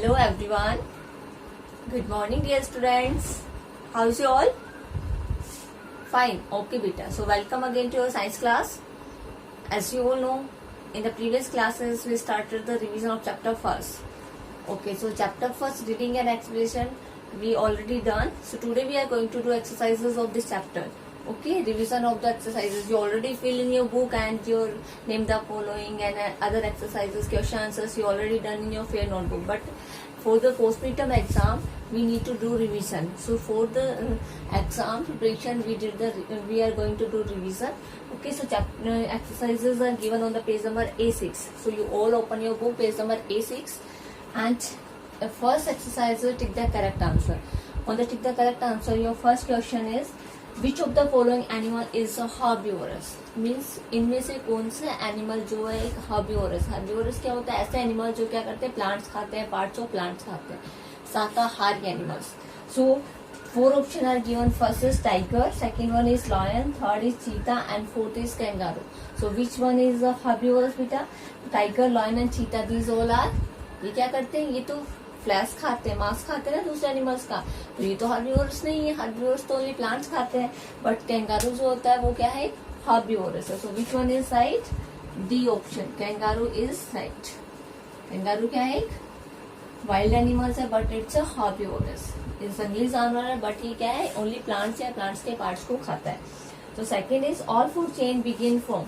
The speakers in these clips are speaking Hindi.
Hello everyone. Good morning dear students. How's you all? Fine. Okay beta. So welcome again to your science class. As you all know, in the previous classes we started the revision of chapter first. Okay, so chapter first reading and explanation we already done. So today we are going to do exercises of this chapter. Okay, revision of the exercises. You already fill in your book and your name the following and other exercises, question answers you already done in your fair notebook. But for the post-midterm exam, we need to do revision. So for the exam preparation, we are going to do revision. Okay, so exercises are given on the page number A6. So you all open your book, page number A6, and the first exercise will tick the correct answer. On the tick the correct answer, your first question is which of the following animal is a herbivorous? Means इनमें से कौन सा एनिमल जो है एक हर्बिवोरस. हर्बिवोरस क्या होता है? ऐसे एनिमल जो क्या करते हैं, प्लांट्स खाते हैं, पार्ट्स ऑफ प्लांट्स खाते हैं, शाकाहारी animals. So 4 option are given. First is tiger, second one is lion, third is cheetah and fourth is kangaroo. So which one is a herbivorous बेटा? Tiger, lion and cheetah, these all are. ये क्या करते हैं? ये तो फ्लैश खाते हैं, मांस खाते हैं ना दूसरे एनिमल्स का. तो ये तो हर्बिवोरस नहीं है. हर्बिवोरस तो ओनली प्लांट्स खाते हैं. बट कैंगारू जो होता है वो क्या है? हर्बिवोरस है. So which one is right? D option, kangaroo is right. Kangaroo क्या है? एक वाइल्ड एनिमल्स है बट इट्स अ हर्बिवोरस. ये जंगली जानवर है बट ये क्या है? ओनली प्लांट्स या प्लांट्स के पार्ट्स को खाता है. तो second is all food chain begin from.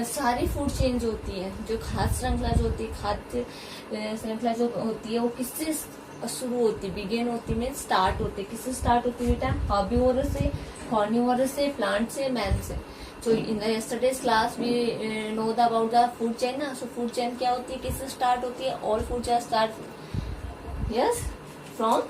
सारी फूड चेन जो होती है, जो खाद्य श्रृंखला जो होती है, खाद्य श्रृंखला जो होती है वो किससे शुरू होती है? बिगिन होती है, स्टार्ट होती है. किससे स्टार्ट होती है बेटा? हर्बिवोरस से, कार्निवोरस से, प्लांट से, मैन से. So in the yesterday's class we know about the food chain ना. सो फूड चेन क्या होती है, किससे स्टार्ट होती है? All food chain start yes from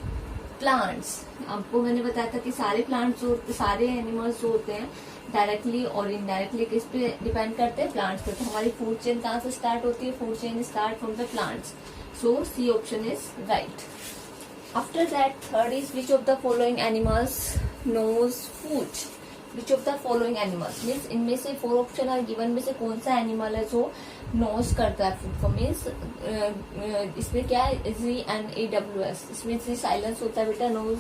plants. आपको मैंने बताया था कि सारे प्लांट्स जो, सारे एनिमल्स जो होते हैं डायरेक्टली और इनडायरेक्टली किस पे डिपेंड करते हैं? प्लांट्स पे. तो हमारी फूड चेन कहाँ से स्टार्ट होती है? Food chain start from the plants. So C option is right. After that third is which of the following animals knows food. Which of the following animals means इनमें से 4 ऑप्शन आर गिवन में से कौन सा एनिमल है जो नोज करता है फूड को? मीन्स इसमें क्या है? GNAWS. इसमें से साइलेंस होता है बेटा. नोज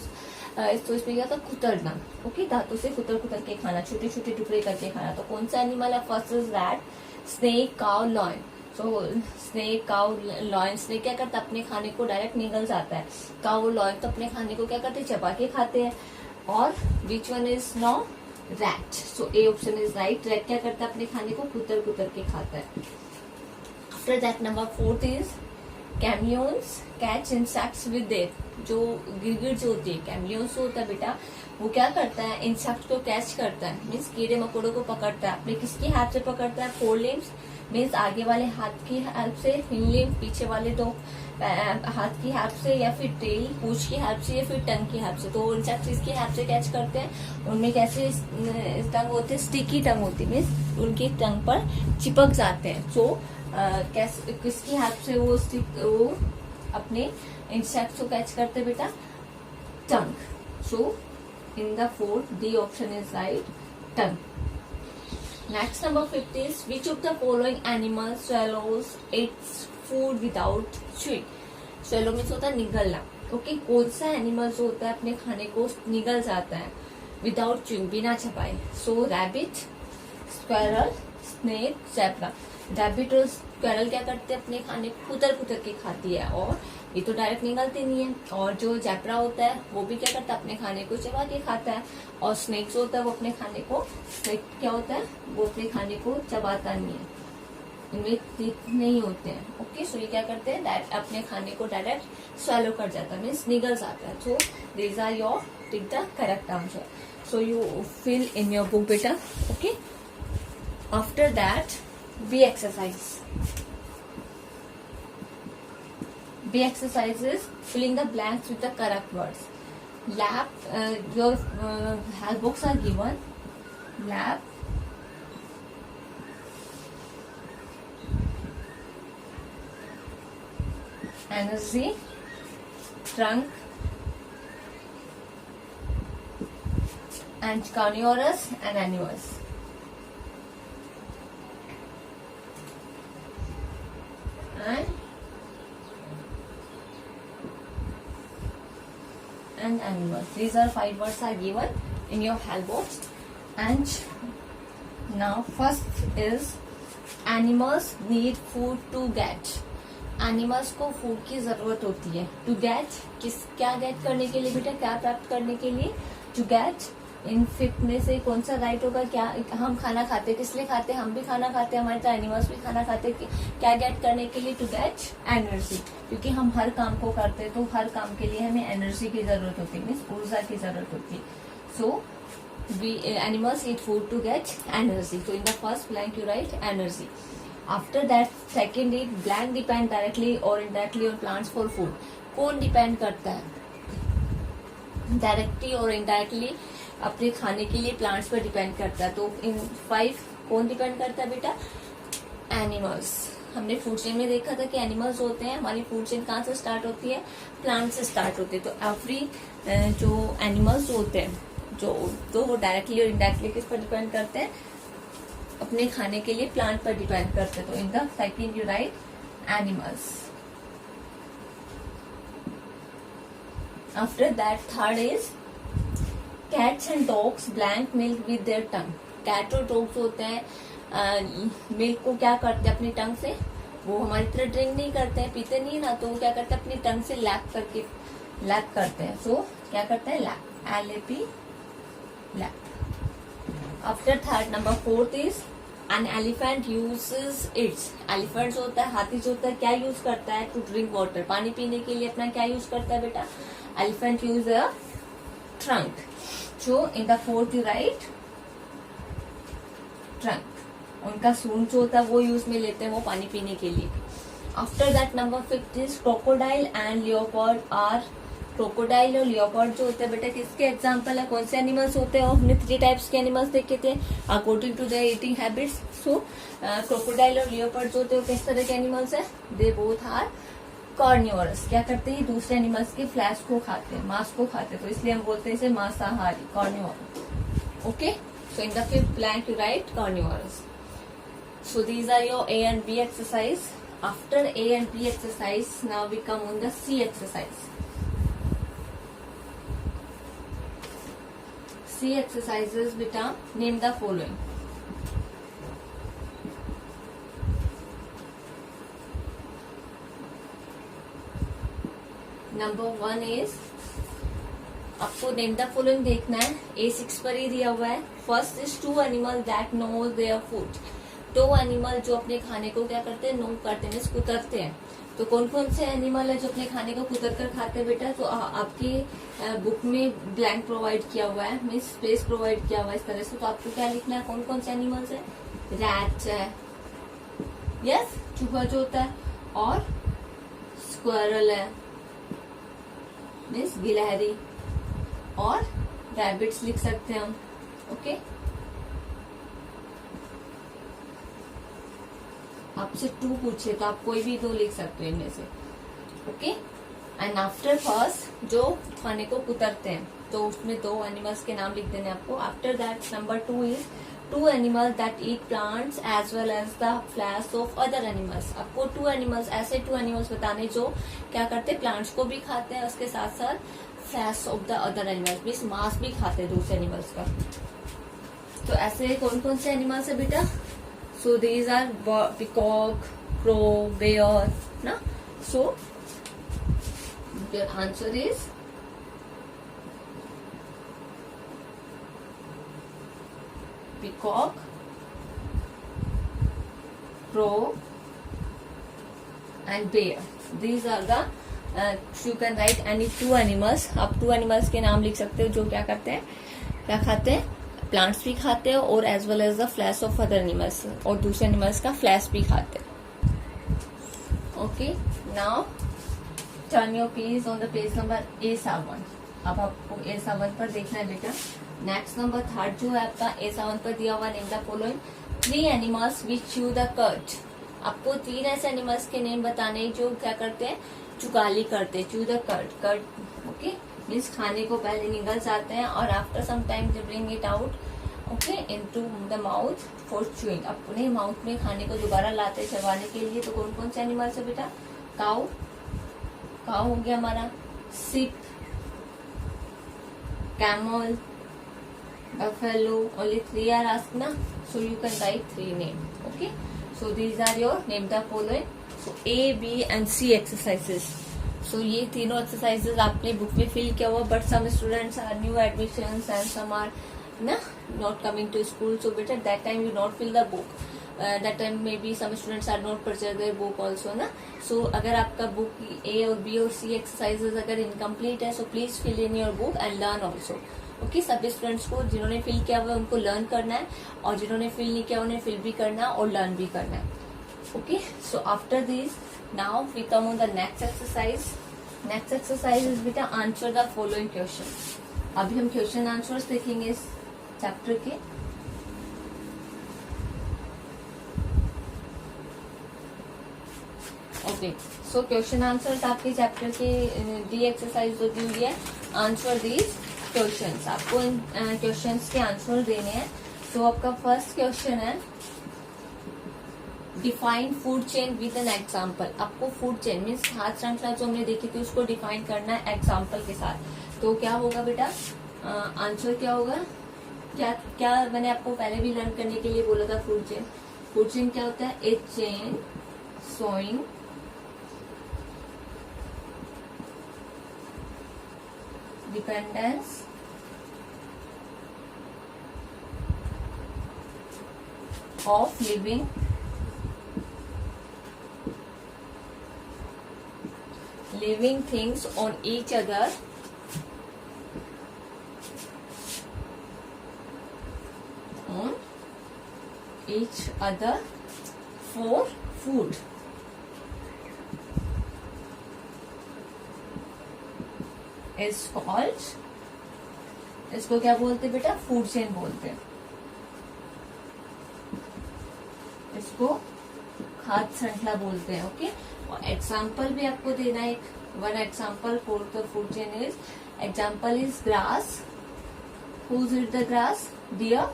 तो इसमें क्या था? कुतरना. ओके, दांतों से कुतर कुतर के खाना, छोटे छोटे टुकड़े करके खाना. तो कौन सा एनिमल है? First is rat, snake, cow, lion. So snake, cow, lion. Snake क्या करता है? अपने खाने को डायरेक्ट निगल जाता है. काउ, लॉयन तो अपने खाने को क्या करते हैं? चबा के खाते हैं. और which one is know? Rat. So A option is right. Rat क्या करता है? अपने खाने को कुतर कुतर के खाता है. आफ्टर दैट नंबर 4 इज कैमियोन्स कैच इंसेक्ट्स विद देयर. जो गिरगिट जो होती है, कैमियोन्स होता है बेटा, वो क्या करता है? इंसेक्ट को कैच करता है, मीन्स कीड़े मकोड़ों को पकड़ता है. अपने किसकी हेल्प से पकड़ता है? 4 लिम्स, मीन्स आगे वाले हाथ की हेल्प से, हिंड लिम्स पीछे वाले 2 हाथ की हेल्प से, या फिर टेल पूंछ की हेल्प से, या फिर टंग की हेल्प से. तो इंसेक्ट इसकी हेल्प से कैच करते हैं. उनमें कैसे टंग होते हैं? स्टिकी टंग होती है, मीन्स उनकी टंग पर चिपक जाते हैं. सो कैसे, किसकी हेल्प से वो अपने इंसेक्ट्स को कैच करते बेटा? Tongue. So in the 4th D option is right, tongue. Next number 5 is which of the following animal swallows its food without chewing. swallow means होता है निगलना. ओके, कौन सा एनिमल जो होता है अपने खाने को निगल जाता है विदाउट च्यूइंग, बिना चबाए? So rabbit, squirrel, snake, zebra. Rabbit और स्क्वेरल क्या करते हैं? अपने खाने को कुतर कुतर के खाती है, और ये तो डायरेक्ट निगलते नहीं है. और जो ज़ेब्रा होता है वो भी क्या करता है? अपने खाने को चबा के खाता है. और स्नेक जो होता है वो अपने खाने को, स्नेक क्या होता है? वो अपने खाने को चबाता नहीं है, इनमें टीथ नहीं होते हैं. ओके, सो ये क्या करते हैं? डायरेक्ट अपने खाने को डायरेक्ट swallow कर जाता है, मीन्स निगल जाता है. So these are your tick the correct answer. So you fill in your book बेटा. Okay, after that B exercise. B exercise is filling the blanks with the correct words. Lab, your help books are given. Lab, energy, trunk, and carnivorous and animals. And and animals. These are 5 words are given in your help box. And now first is animals need food to get. Animals को फूड की जरूरत होती है. टू गेट, क्या गेट करने के लिए बेटा, क्या प्राप्त करने के लिए? To gate. इन फिफ्थ में से कौन सा राइट होगा? क्या हम खाना खाते, किस लिए खाते? हम भी खाना खाते, हमारे तो एनिमल्स भी खाना खाते. क्या गेट करने के लिए? To get energy. क्योंकि हम हर काम को करते हैं तो हर काम के लिए हमें एनर्जी की जरूरत होती है, मीन्स ऊर्जा की जरूरत होती है. सो animals eat food to get energy. So in the first blank you write energy. After that second is blank depend directly or indirectly on plants for food. कौन डिपेंड करता है डायरेक्टली और इनडायरेक्टली अपने खाने के लिए? प्लांट्स पर डिपेंड करता है. तो इन 5 कौन डिपेंड करता है बेटा? एनिमल्स. हमने फूड चेन में देखा था कि एनिमल्स होते हैं, हमारी फूड चेन कहाँ से स्टार्ट होती है? प्लांट से स्टार्ट होती है. तो एवरी जो एनिमल्स होते हैं जो तो वो डायरेक्टली और इनडायरेक्टली किस पर डिपेंड करते हैं? अपने खाने के लिए प्लांट पर डिपेंड करते हैं. तो in the second you write animals. After that third is cats and dogs blank milk with their tongue. Cat और डॉग्स होते हैं मिल्क को क्या करते हैं? अपनी टंग से. वो हमारी तरह ड्रिंक नहीं करते हैं, पीते नहीं ना, तो वो क्या करते हैं? अपनी टंग से लैप करते हैं. सो क्या करते हैं? Lap. LAP lap. After third, number 4th is an elephant uses its. Elephant जो होता है, हाथी जो होता है, क्या यूज करता है? To drink water. पानी पीने के लिए अपना क्या यूज करता है बेटा? Elephant use a trunk. So in the 4th you right trunk. उनका सूंड जो होता है वो यूज में लेते हैं वो पानी पीने के लिए. After that number 5th is crocodile and leopard are. Crocodile और लियोपार्ड जो होते हैं बेटा किसके एग्जांपल है? कौन से एनिमल्स होते हैं? और हमने 3 टाइप्स के एनिमल्स देखे थे according to their eating habits. So crocodile और लियोपार्ड जो होते हैं वो किस तरह के एनिमल्स है? They both are carnivorous. क्या करते हैं? दूसरे एनिमल्स के फ्लैश को खाते हैं, मांस को खाते हैं, तो इसलिए हम बोलते हैं इसे मांसाहारी, carnivorous. Okay. So in the 5th blank you write carnivorous. So these are your A and B exercise. After A and B exercise, now we come on the C exercise. C exercises beta, name the following. Number 1 is आपको नेम द फॉलोइंग देखना है. A6 पर ही दिया हुआ है. First is 2 animal that know their food. 2 animal जो अपने खाने को क्या करते हैं? नो करते हैं, मीन्स कुतरते हैं. तो कौन कौन से एनिमल है जो अपने खाने को कुतर कर खाते हैं बेटा? तो आपकी बुक में ब्लैंक प्रोवाइड किया हुआ है, मीन्स स्पेस प्रोवाइड किया हुआ है इस तरह से. तो आपको क्या लिखना है? कौन कौन से एनिमल्स है? रैट है, यस, चूहा जो होता है, और स्क्वायरल है, मीन्स गिलहरी, और रैबिट्स लिख सकते हैं हम. ओके. आपसे 2 पूछे तो आप कोई भी 2 लिख सकते हो इनमें से. ओके. एंड आफ्टर फर्स्ट जो खाने को कुतरते हैं तो उसमें 2 एनिमल्स के नाम लिख देने आपको. After that number 2 is 2 animals that eat plants as well as the flesh of other animals. आपको 2 एनिमल्स, ऐसे 2 एनिमल्स बताने जो क्या करते हैं? प्लांट्स को भी खाते हैं, उसके साथ साथ flash of the other animals, means मांस भी खाते हैं दूसरे एनिमल्स का. तो ऐसे कौन कौन से एनिमल्स है बेटा? So these are peacock, crow, bear ना. So your answer is peacock, crow and bear. These are the you can write any 2 animals. आप 2 animals के नाम लिख सकते हो जो क्या करते हैं, क्या खाते हैं? प्लांट्स भी खाते हैं और as well as the flesh of other animals, और दूसरे एनिमल्स का फ्लैश भी खाते हैं. Okay. Now turn your page on the page number A7. अब आपको A7 पर देखना है बेटा. नेक्स्ट नंबर 3 जो है आपका A7 पर दिया हुआ. Name the following 3 animals which chew the curd. आपको 3 ऐसे एनिमल्स के नेम बताने जो क्या करते हैं? चुगाली करते हैं. Chew the curd. Curd okay means खाने को पहले निगल जाते हैं और after some time they bring it out okay into the mouth for chewing. अपने माउथ में खाने को दोबारा लाते हैं चबाने के लिए. तो कौन कौन से एनिमल्स है बेटा? काऊ, काऊ हो गया हमारा. Sheep, camel, buffalo. Only 3 are asked na, so you can write 3 names. Okay, so these are your name the following. So A, B and C exercises. So ये तीनों exercises आपने book में fill किया हुआ, but some students are new admissions and some are ना not coming to school. So better that time you not fill the book. That time maybe some students are not purchase their book also ना. So अगर आपका book A और B और C exercises अगर incomplete है, so please fill in your book and learn also. Okay, सभी स्टूडेंट्स को जिन्होंने फिल किया हुआ है उनको लर्न करना है, और जिन्होंने फिल नहीं किया उन्हें फिल भी करना है और लर्न भी करना है. Okay, so after this now we come on the next exercise. Next exercise is बेटा आंसर द फॉलोइंग क्वेश्चन. अभी हम क्वेश्चन आंसर्स देखेंगे इस चैप्टर के. ओके, सो क्वेश्चन आंसर्स आपके चैप्टर के डी एक्सरसाइज जो दी हुई है, आंसर दीज क्वेश्चंस. आपको इन क्वेश्चंस के आंसर देने हैं. तो आपका फर्स्ट क्वेश्चन है define food chain with an example. आपको फूड चेन मीन्स खाद्य श्रृंखला जो हमने देखी थी उसको डिफाइन करना है एग्जाम्पल के साथ. तो क्या होगा बेटा, आंसर क्या होगा, क्या क्या मैंने आपको पहले भी लर्न करने के लिए बोला था. फूड चेन, फूड चेन क्या होता है, a chain showing dependence of living things on each other for food. Is called, इसको क्या बोलते हैं बेटा, फूड चेन बोलते हैं. इसको खाद्य श्रृंखला बोलते हैं. ओके, और एग्जाम्पल भी आपको देना है. One example for the food chain is, example is grass. Who's eat the grass? Deer.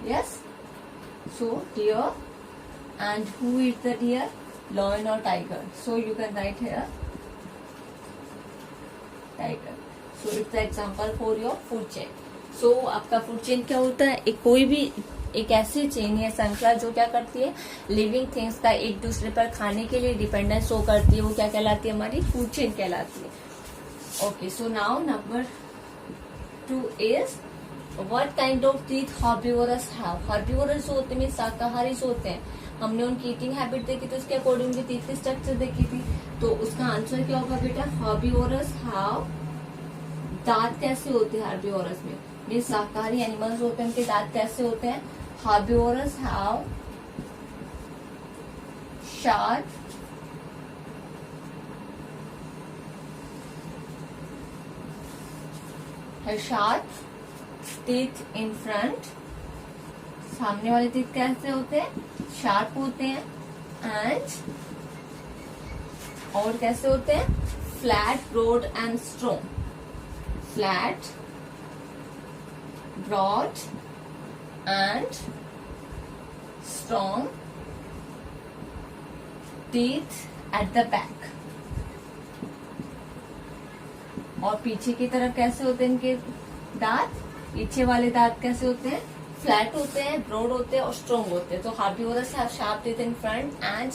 Yes. So deer. And who eat the deer? Lion or tiger. So you can write here tiger. So it's the example for your food chain. So आपका फूड चेन क्या होता है, एक कोई भी एक ऐसी चेन या श्रृंखला जो क्या करती है, लिविंग थिंग्स का एक दूसरे पर खाने के लिए डिपेंडेंस शो करती है, वो क्या कहलाती है, हमारी फूड चेन कहलाती है. Okay, so now number 2 is what kind of teeth herbivorous have. Herbivorous जो होते हैं शाकाहारी जो होते हैं, हमने उनकी ईटिंग हैबिट देखी थी, उसके अकॉर्डिंग उनकी टीथ की स्ट्रक्चर देखी थी. तो उसका आंसर क्या होगा बेटा, हर्बीवोरस हैव. दांत कैसे होते हैं हर्बीवोरस में, ये शाकाहारी एनिमल्स होते हैं, उनके दांत कैसे होते हैं. Herbivorous have sharp teeth in front. सामने वाले टीथ कैसे होते हैं, शार्प होते हैं. एंड और कैसे होते हैं, flat broad and strong. Flat broad and strong teeth at the back. और पीछे की तरफ कैसे होते हैं इनके दांत, पीछे वाले दांत कैसे होते हैं, फ्लैट होते हैं, ब्रॉड होते हैं और स्ट्रॉन्ग होते हैं. तो herbivores have sharp teeth in front and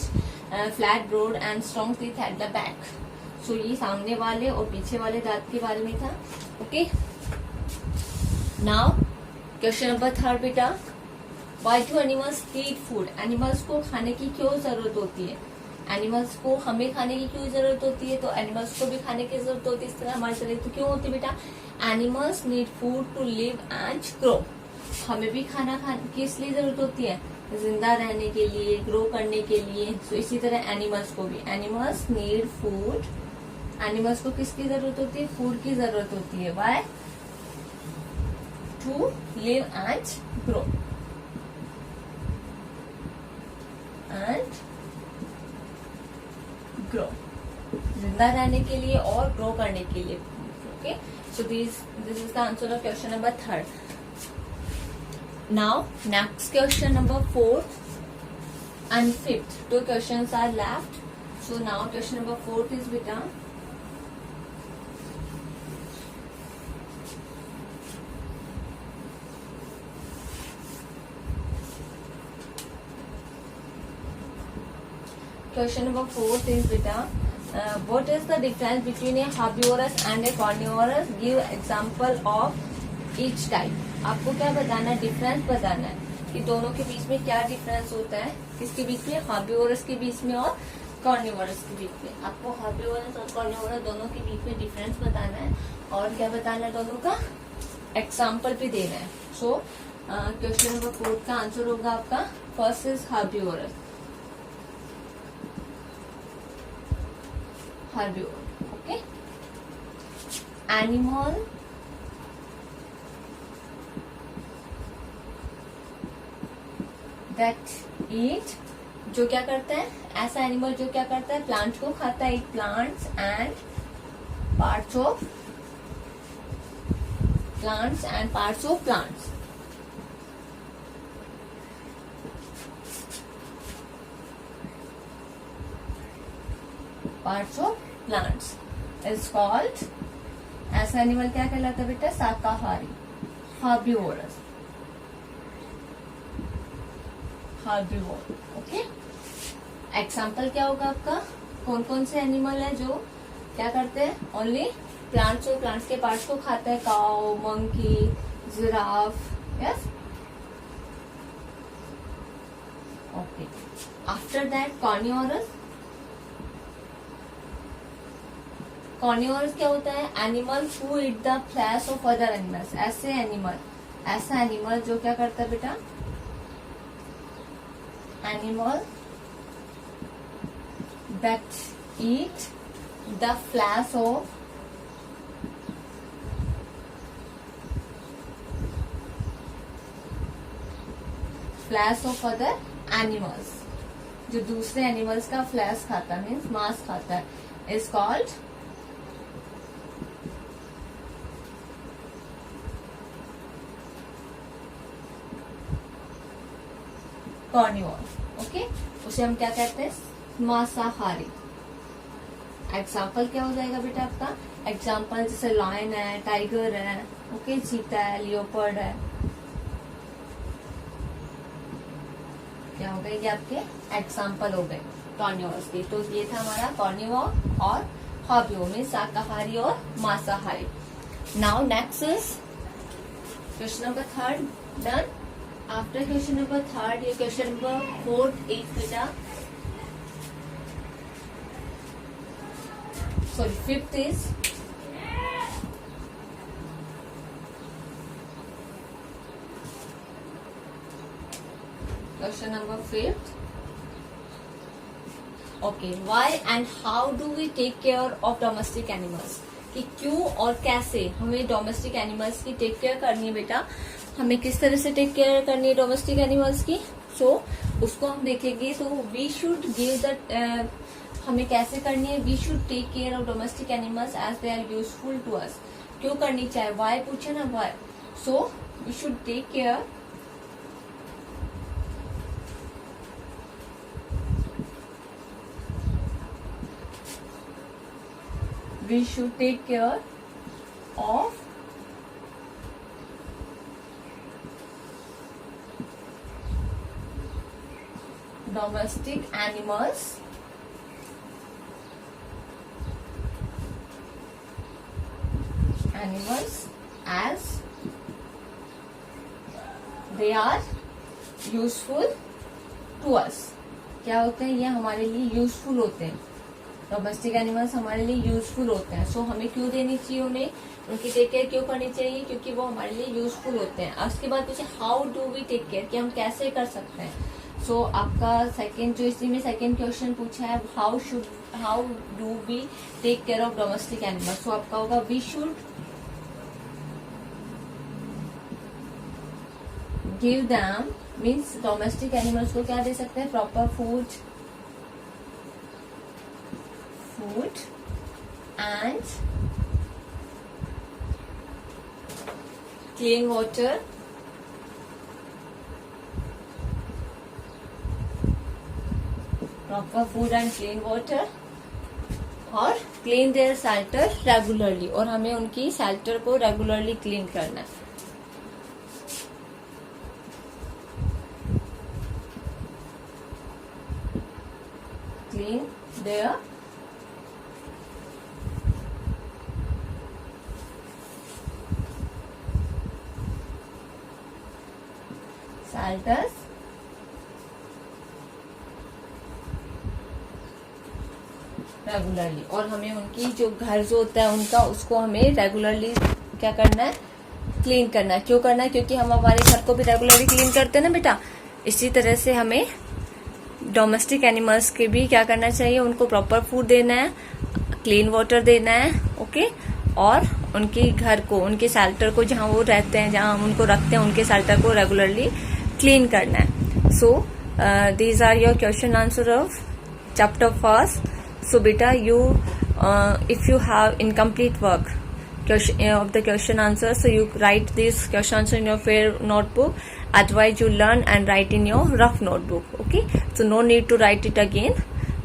flat broad and strong teeth at the back. So ये सामने वाले और पीछे वाले दांत के बारे में था. ओके, नाउ क्वेश्चन नंबर 3 बेटा, why do animals need food. Animals को खाने की क्यों जरूरत होती है, एनिमल्स को हमें खाने की क्यों जरूरत होती है, तो एनिमल्स को भी खाने की जरूरत होती है. इस तरह हमारी शरीर तो क्यों होती है बेटा, animals need food to live and grow. हमें भी खाना किस लिए जरूरत होती है, जिंदा रहने के लिए, ग्रो करने के लिए. तो इसी तरह एनिमल्स को भी, एनिमल्स नीड फूड. एनिमल्स को किसकी जरूरत होती है, फूड की जरूरत होती है. Why, to live and grow. And grow, जिंदा रहने के लिए और ग्रो करने के लिए. Okay, so this is the answer of question number 3. Now next question number 4 and 5th. 2 questions are left. So now question number 4 is beta, question number 4 is बेटा what is the difference between a herbivorous and a carnivorous? Give example of each type. आपको क्या बताना है? डिफरेंस बताना है कि दोनों के बीच में क्या डिफरेंस होता है, किसके बीच में, हर्बिवोरस के बीच में और कार्निवोरस के बीच में। आपको हर्बिवोरस और कार्निवोरस दोनों के बीच में डिफरेंस बताना है और क्या बताना है, दोनों का एग्जाम्पल भी देना है। सो क्वेश्चन नंबर 4 का आंसर होगा आपका first is herbivores. Herbivore, okay. Animal that eat, जो क्या करता है, ऐसा एनिमल जो क्या करता है, प्लांट को खाता है, eat plants and parts of plants and parts of plants. Parts of plants is called, ऐसा एनिमल क्या कहलाता है बेटा, शाकाहारी, हर्बिवोरस, हर्बिवोर, ओके। एग्जाम्पल क्या होगा आपका, कौन कौन से एनिमल है जो क्या करते हैं, ओनली प्लांट्स और प्लांट्स के पार्ट्स को खाता है, cow, monkey, giraffe, yes, okay. After that carnivorous, carnivorous क्या होता है, animal who eat the flesh of other animals, ऐसे एनिमल, ऐसा एनिमल जो क्या करता है बेटा, animal that eat the flesh of other animals, जो दूसरे एनिमल्स का फ्लैश खाता है, मीन्स मांस खाता है, इज कॉल्ड कार्निवोर, ओके। उसे हम क्या कहते हैं, मांसाहारी। एग्जाम्पल क्या हो जाएगा बेटा आपका, एग्जाम्पल जैसे लायन है, टाइगर है, ओके, चीता है, लियोपर्ड है, क्या हो गए, ये आपके एग्जाम्पल हो गए कार्निवोरस के। तो ये था हमारा कार्निवोर और हर्बिवोर में शाकाहारी और मांसाहारी। Now next is question number 3 done. After question number 3 ये क्वेश्चन नंबर 4 इज बेटा, sorry 5th is question number 5th, okay. Why and how do we take care of domestic animals, कि क्यों और कैसे हमें डोमेस्टिक एनिमल्स की टेक केयर करनी है बेटा, हमें किस तरह से टेक केयर करनी है डोमेस्टिक एनिमल्स की। सो उसको हम देखेंगे। तो वी शुड गिव द, हमें कैसे करनी है, we should take care of domestic animals as they are useful to us. क्यों करनी चाहिए, वाई पूछे ना, why. So we should take care, we should take care of domestic animals as they are useful to us। क्या होते हैं, ये हमारे लिए यूजफुल होते हैं, डोमेस्टिक एनिमल्स हमारे लिए यूजफुल होते हैं। सो हमें क्यों देनी चाहिए, उन्हें उनकी टेक केयर क्यों करनी चाहिए, क्योंकि वो हमारे लिए यूजफुल होते हैं। अब उसके बाद पूछे how do we take care, कि हम कैसे कर सकते हैं। सो आपका सेकंड जो इसी में सेकंड क्वेश्चन पूछा है, how do we take care of domestic animals. So आपका होगा we should give them, means domestic animals को क्या दे सकते हैं, proper food and clean water, proper food and clean water, और clean their shelter regularly, और हमें उनकी shelter को regularly clean करना है। clean their salters regularly. और हमें उनकी जो घर जो होता है उनका, उसको हमें रेगुलरली क्या करना है, क्लीन करना है। क्यों करना है? क्योंकि हम हमारे घर को भी रेगुलरली क्लीन करते हैं ना बेटा। इसी तरह से हमें डोमेस्टिक एनिमल्स के भी क्या करना चाहिए, उनको प्रॉपर फूड देना है, क्लीन वाटर देना है, ओके। और उनकी घर को, उनके शेल्टर को, जहाँ वो रहते हैं, जहाँ हम उनको रखते हैं, उनके शेल्टर को रेगुलरली क्लीन करना है। So these are your question answer of chapter first. So beta, if you have incomplete work of the question answer, so you write this question answer in your fair notebook. Otherwise, you learn and write in your rough notebook. Okay, so no need to write it again.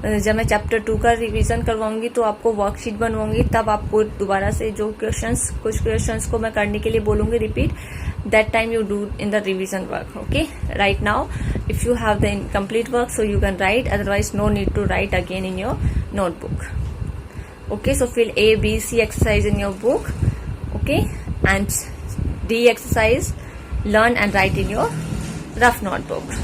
जब मैं चैप्टर 2 का रिवीजन करवाऊंगी तो आपको वर्कशीट बनवाऊंगी, तब आपको दोबारा से जो कुछ क्वेश्चंस को मैं करने के लिए बोलूंगी repeat, that time you do in the revision work. Okay, right now if you have the incomplete work, so you can write, otherwise no need to write again in your notebook. Okay, so fill A, B, C exercise in your book. Okay, and D exercise learn and write in your rough notebook.